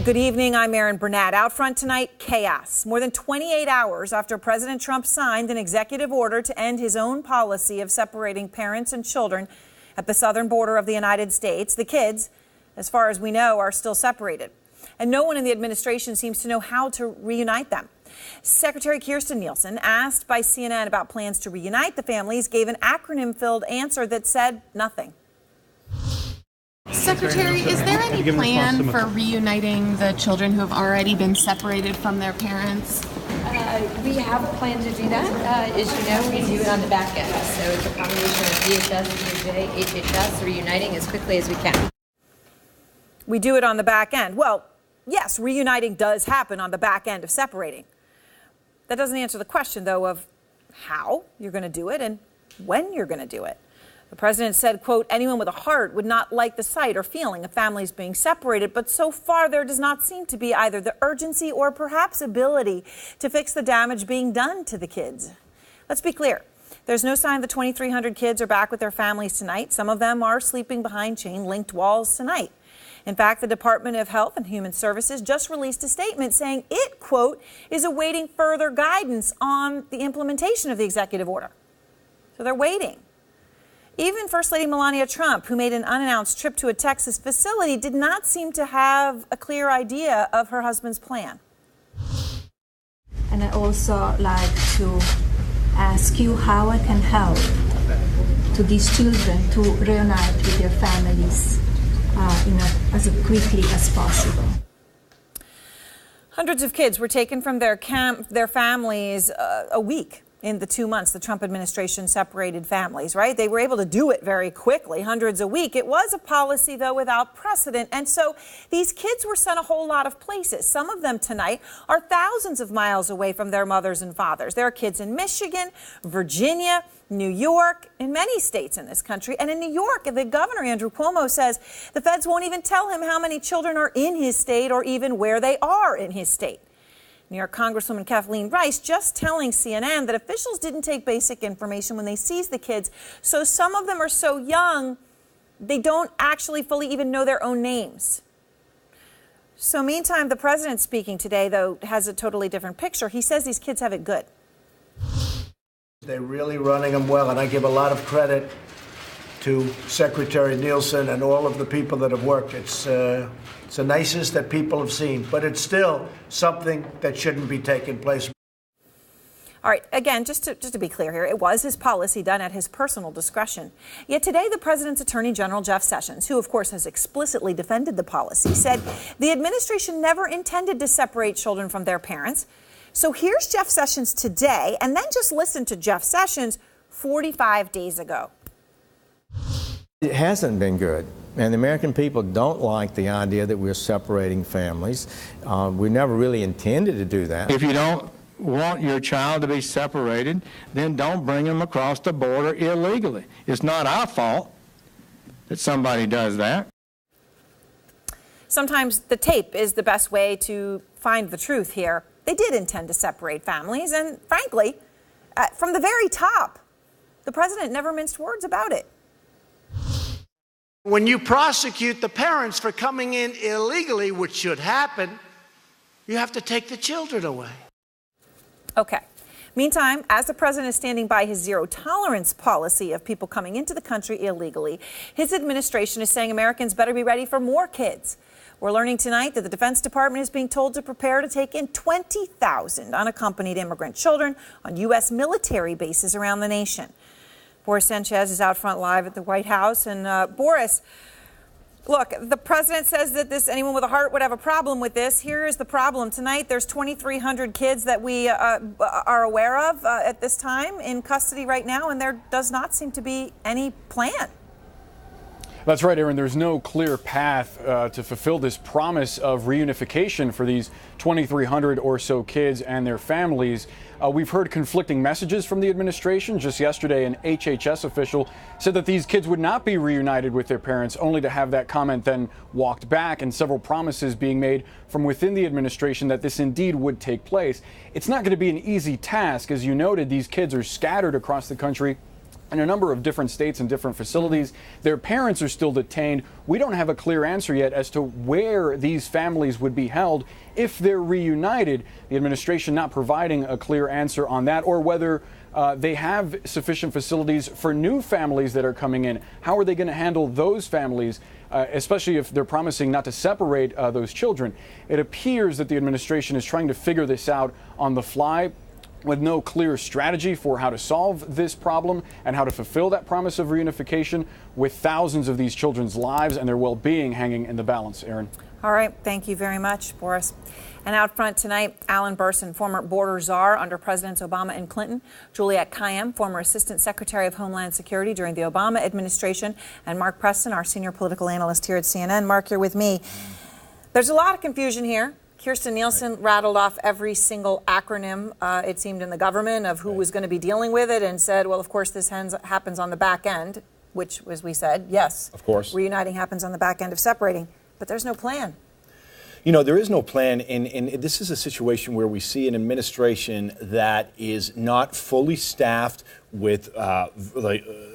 Good evening. I'm Erin Burnett. Out front tonight, chaos. More than 28 hours after President Trump signed an executive order to end his own policy of separating parents and children at the southern border of the United States, the kids, as far as we know, are still separated. And no one in the administration seems to know how to reunite them. Secretary Kirstjen Nielsen, asked by CNN about plans to reunite the families, gave an acronym-filled answer that said nothing. Secretary, is there any plan for reuniting the children who have already been separated from their parents? We have a plan to do that. As you know, we do it on the back end. So it's a combination of DHS, DOJ, HHS, reuniting as quickly as we can. We do it on the back end. Well, yes, reuniting does happen on the back end of separating. That doesn't answer the question, though, of how you're going to do it and when you're going to do it. The president said, quote, anyone with a heart would not like the sight or feeling of families being separated. But so far, there does not seem to be either the urgency or perhaps ability to fix the damage being done to the kids. Let's be clear. There's no sign the 2,300 kids are back with their families tonight. Some of them are sleeping behind chain-linked walls tonight. In fact, the Department of Health and Human Services just released a statement saying it, quote, is awaiting further guidance on the implementation of the executive order. So they're waiting. Even First Lady Melania Trump, who made an unannounced trip to a Texas facility, did not seem to have a clear idea of her husband's plan. And I also like to ask you how I can help to these children to reunite with their families as quickly as possible. Hundreds of kids were taken from their families a week in the 2 months the Trump administration separated families, right? They were able to do it very quickly, hundreds a week. It was a policy, though, without precedent. And so these kids were sent a whole lot of places. Some of them tonight are thousands of miles away from their mothers and fathers. There are kids in Michigan, Virginia, New York, in many states in this country. And in New York, the governor, Andrew Cuomo, says the feds won't even tell him how many children are in his state or even where they are in his state. New York Congresswoman Kathleen Rice just telling CNN that officials didn't take basic information when they seized the kids. So some of them are so young, they don't actually fully even know their own names. So meantime, the president speaking today, though, has a totally different picture. He says these kids have it good. They're really running them well, and I give a lot of credit to Secretary Nielsen and all of the people that have worked. It's the nicest that people have seen, but it's still something that shouldn't be taking place. All right, again, just to be clear here, it was his policy done at his personal discretion. Yet today, the president's attorney general, Jeff Sessions, who of course has explicitly defended the policy, said the administration never intended to separate children from their parents. So here's Jeff Sessions today, and then just listen to Jeff Sessions 45 days ago. It hasn't been good. And the American people don't like the idea that we're separating families. We never really intended to do that. If you don't want your child to be separated, then don't bring them across the border illegally. It's not our fault that somebody does that. Sometimes the tape is the best way to find the truth here. They did intend to separate families, and frankly, from the very top, the president never minced words about it. When you prosecute the parents for coming in illegally, which should happen, you have to take the children away. Okay. Meantime, as the president is standing by his zero-tolerance policy of people coming into the country illegally, his administration is saying Americans better be ready for more kids. We're learning tonight that the Defense Department is being told to prepare to take in 20,000 unaccompanied immigrant children on U.S. military bases around the nation. Boris Sanchez is out front live at the White House. And Boris, look, the president says that anyone with a heart would have a problem with this. Here is the problem. Tonight, there's 2,300 kids that we are aware of at this time in custody right now, and there does not seem to be any plan. That's right, Erin. There's no clear path to fulfill this promise of reunification for these 2,300 or so kids and their families. We've heard conflicting messages from the administration. Just yesterday, an HHS official said that these kids would not be reunited with their parents, only to have that comment then walked back, and several promises being made from within the administration that this indeed would take place. It's not going to be an easy task. As you noted, these kids are scattered across the country in a number of different states and different facilities. Their parents are still detained. We don't have a clear answer yet as to where these families would be held if they're reunited. The administration not providing a clear answer on that, or whether they have sufficient facilities for new families that are coming in. How are they going to handle those families, especially if they're promising not to separate those children? It appears that the administration is trying to figure this out on the fly, with no clear strategy for how to solve this problem and how to fulfill that promise of reunification, with thousands of these children's lives and their well-being hanging in the balance. Erin. All right. Thank you very much, Boris. And out front tonight, Alan Burson, former border czar under Presidents Obama and Clinton, Juliette Kayyem, former Assistant Secretary of Homeland Security during the Obama administration, and Mark Preston, our senior political analyst here at CNN. Mark, you're with me. There's a lot of confusion here. Kirstjen Nielsen rattled off every single acronym, it seemed, in the government of who was going to be dealing with it, and said, well, of course, this happens on the back end, which, as we said, yes, of course, reuniting happens on the back end of separating, but there's no plan. You know, there is no plan, and this is a situation where we see an administration that is not fully staffed with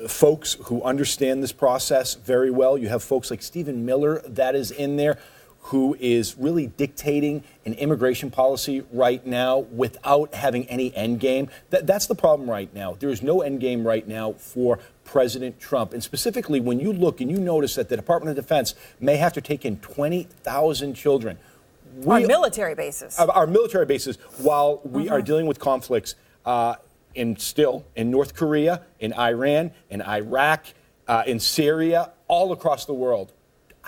folks who understand this process very well. You have folks like Stephen Miller that is in there, who is really dictating an immigration policy right now without having any end game. That's the problem right now. There is no end game right now for President Trump. And specifically, when you look and you notice that the Department of Defense may have to take in 20,000 children. On military bases. Our military bases, while we are dealing with conflicts in North Korea, in Iran, in Iraq, in Syria, all across the world.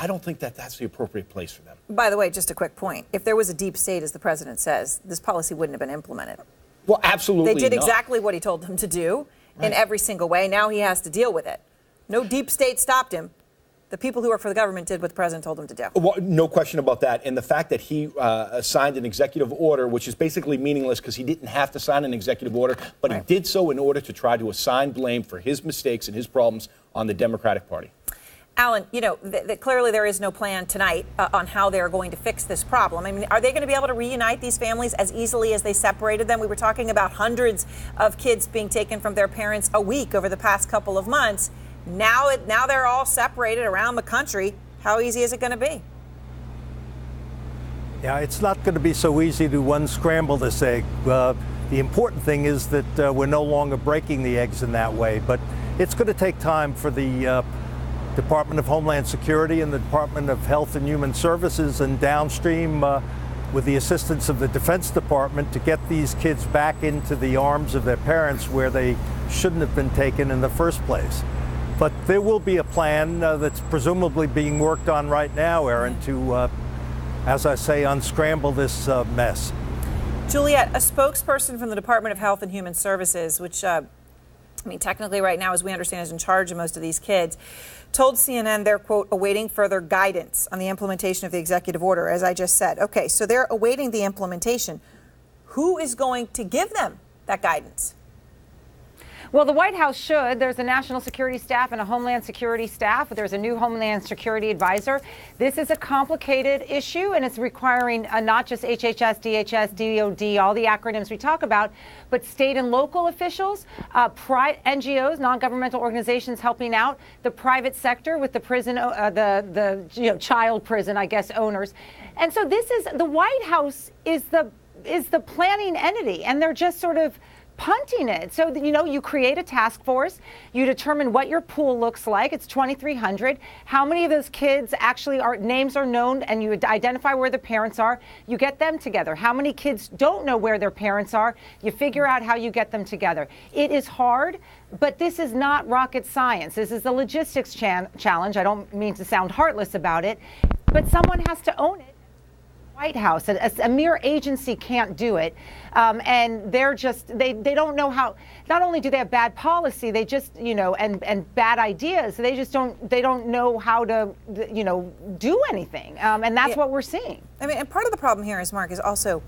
I don't think that that's the appropriate place for them. By the way, just a quick point. If there was a deep state, as the president says, this policy wouldn't have been implemented. Well, absolutely They did not. Exactly what he told them to do in every single way. Now he has to deal with it. No deep state stopped him. The people who work for the government did what the president told them to do. Well, no question about that. And the fact that he signed an executive order, which is basically meaningless because he didn't have to sign an executive order, but he did so in order to try to assign blame for his mistakes and his problems on the Democratic Party. Alan, you know, clearly there is no plan tonight on how they're going to fix this problem. I mean, are they going to be able to reunite these families as easily as they separated them? We were talking about hundreds of kids being taken from their parents a week over the past couple of months. Now they're all separated around the country. How easy is it going to be? Yeah, it's not going to be so easy to unscramble this egg. The important thing is that we're no longer breaking the eggs in that way, but it's going to take time for the Department of Homeland Security and the Department of Health and Human Services and downstream with the assistance of the Defense Department to get these kids back into the arms of their parents where they shouldn't have been taken in the first place. But there will be a plan that's presumably being worked on right now, Erin, to, as I say, unscramble this mess. Juliette, a spokesperson from the Department of Health and Human Services, which, I mean, technically right now, as we understand, is in charge of most of these kids, told CNN they're, quote, awaiting further guidance on the implementation of the executive order, as I just said. Okay, so they're awaiting the implementation. Who is going to give them that guidance? Well, the White House should. There's a national security staff and a homeland security staff. There's a new homeland security advisor. This is a complicated issue, and it's requiring not just HHS, DHS, DOD, all the acronyms we talk about, but state and local officials, NGOs, non-governmental organizations helping out, the private sector with the prison, child prison, I guess, owners. And so this is, the White House is the planning entity, and they're just sort of punting it. So, you know, you create a task force, you determine what your pool looks like. It's 2,300. How many of those kids actually names are known, and you identify where the parents are. You get them together. How many kids don't know where their parents are? You figure out how you get them together. It is hard, but this is not rocket science. This is a logistics challenge. I don't mean to sound heartless about it, but someone has to own it. White House, a mere agency can't do it, and they're just they don't know how. Not only do they have bad policy, they just and bad ideas. They just don't know how to do anything, and that's what we're seeing. I mean, and part of the problem here is, Mark, is also,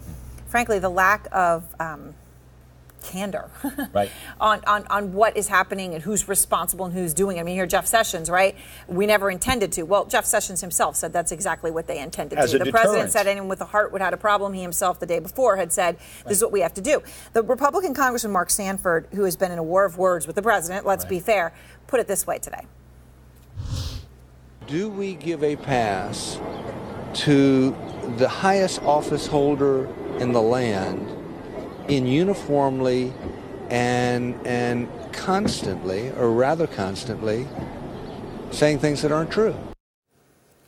frankly, the lack of candor right. on what is happening and who's responsible and who's doing it. I mean, here Jeff Sessions, right? We never intended to. Well, Jeff Sessions himself said that's exactly what they intended to. The president said anyone with a heart would have a problem. He himself the day before had said this is what we have to do. The Republican Congressman Mark Sanford, who has been in a war of words with the president, let's be fair, put it this way today. Do we give a pass to the highest office holder in the land in uniformly and constantly, or rather constantly, saying things that aren't true?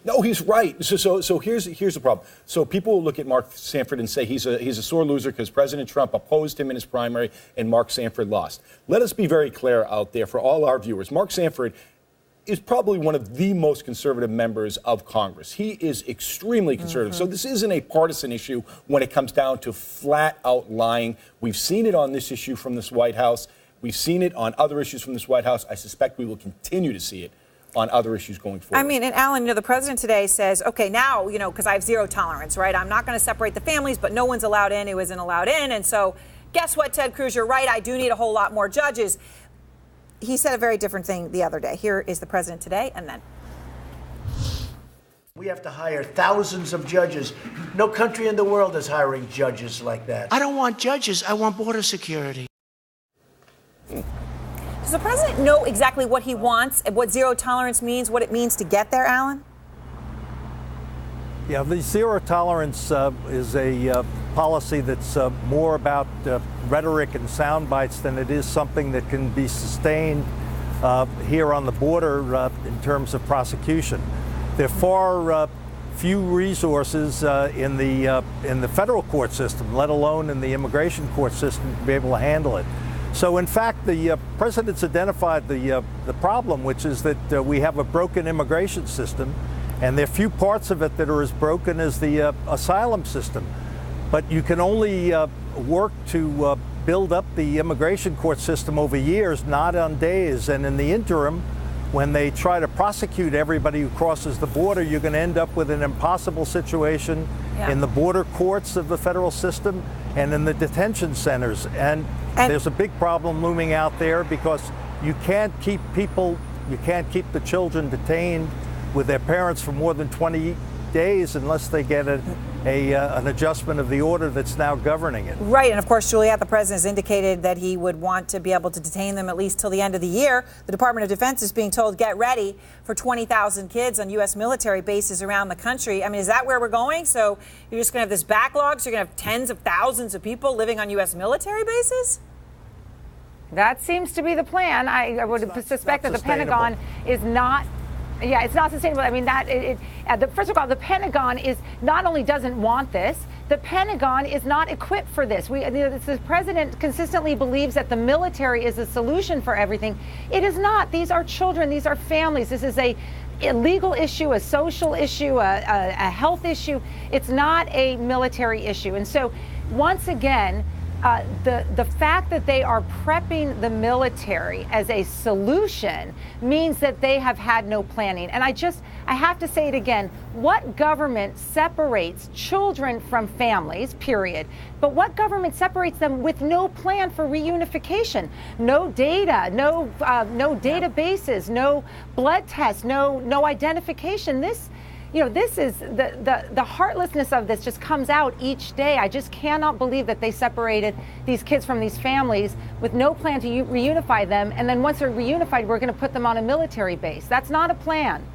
No, he's right. So here's the problem. So people will look at Mark Sanford and say he's a sore loser because President Trump opposed him in his primary and Mark Sanford lost. Let us be very clear out there for all our viewers. Mark Sanford is probably one of the most conservative members of Congress. He is extremely conservative. So this isn't a partisan issue when it comes down to flat out lying. We've seen it on this issue from this White House. We've seen it on other issues from this White House. I suspect we will continue to see it on other issues going forward. I mean, and Alan, the president today says, okay, now, because I have zero tolerance, right? I'm not going to separate the families, but no one's allowed in who isn't allowed in. And so guess what, Ted Cruz, you're right. I do need a whole lot more judges. He said a very different thing the other day. Here is the president today and then. We have to hire thousands of judges. No country in the world is hiring judges like that. I don't want judges. I want border security. Does the president know exactly what he wants and what zero tolerance means, what it means to get there, Alan? Yeah, the zero tolerance is a policy that's more about rhetoric and sound bites than it is something that can be sustained here on the border in terms of prosecution. There are far few resources in the federal court system, let alone in the immigration court system, to be able to handle it. So, in fact, the president's identified the problem, which is that we have a broken immigration system. And there are few parts of it that are as broken as the asylum system. But you can only work to build up the immigration court system over years, not on days. And in the interim, when they try to prosecute everybody who crosses the border, you're going to end up with an impossible situation in the border courts of the federal system and in the detention centers. And there's a big problem looming out there because you can't keep the children detained with their parents for more than 20 days unless they get an adjustment of the order that's now governing it. Right, and of course, Juliet, the president has indicated that he would want to be able to detain them at least till the end of the year. The Department of Defense is being told, get ready for 20,000 kids on U.S. military bases around the country. I mean, is that where we're going? So you're just going to have this backlog, so you're going to have tens of thousands of people living on U.S. military bases? That seems to be the plan. I would suspect that the Pentagon is not. Yeah, it's not sustainable. I mean, first of all, the Pentagon is not only doesn't want this, the Pentagon is not equipped for this. The president consistently believes that the military is the solution for everything. It is not. These are children. These are families. This is a legal issue, a social issue, a health issue. It's not a military issue. And so, once again, the fact that they are prepping the military as a solution means that they have had no planning. And I have to say it again, what government separates children from families, period, but what government separates them with no plan for reunification? No data, no databases, no blood tests, no identification. This is the heartlessness of this just comes out each day. I just cannot believe that they separated these kids from these families with no plan to reunify them. And then once they're reunified, we're going to put them on a military base. That's not a plan.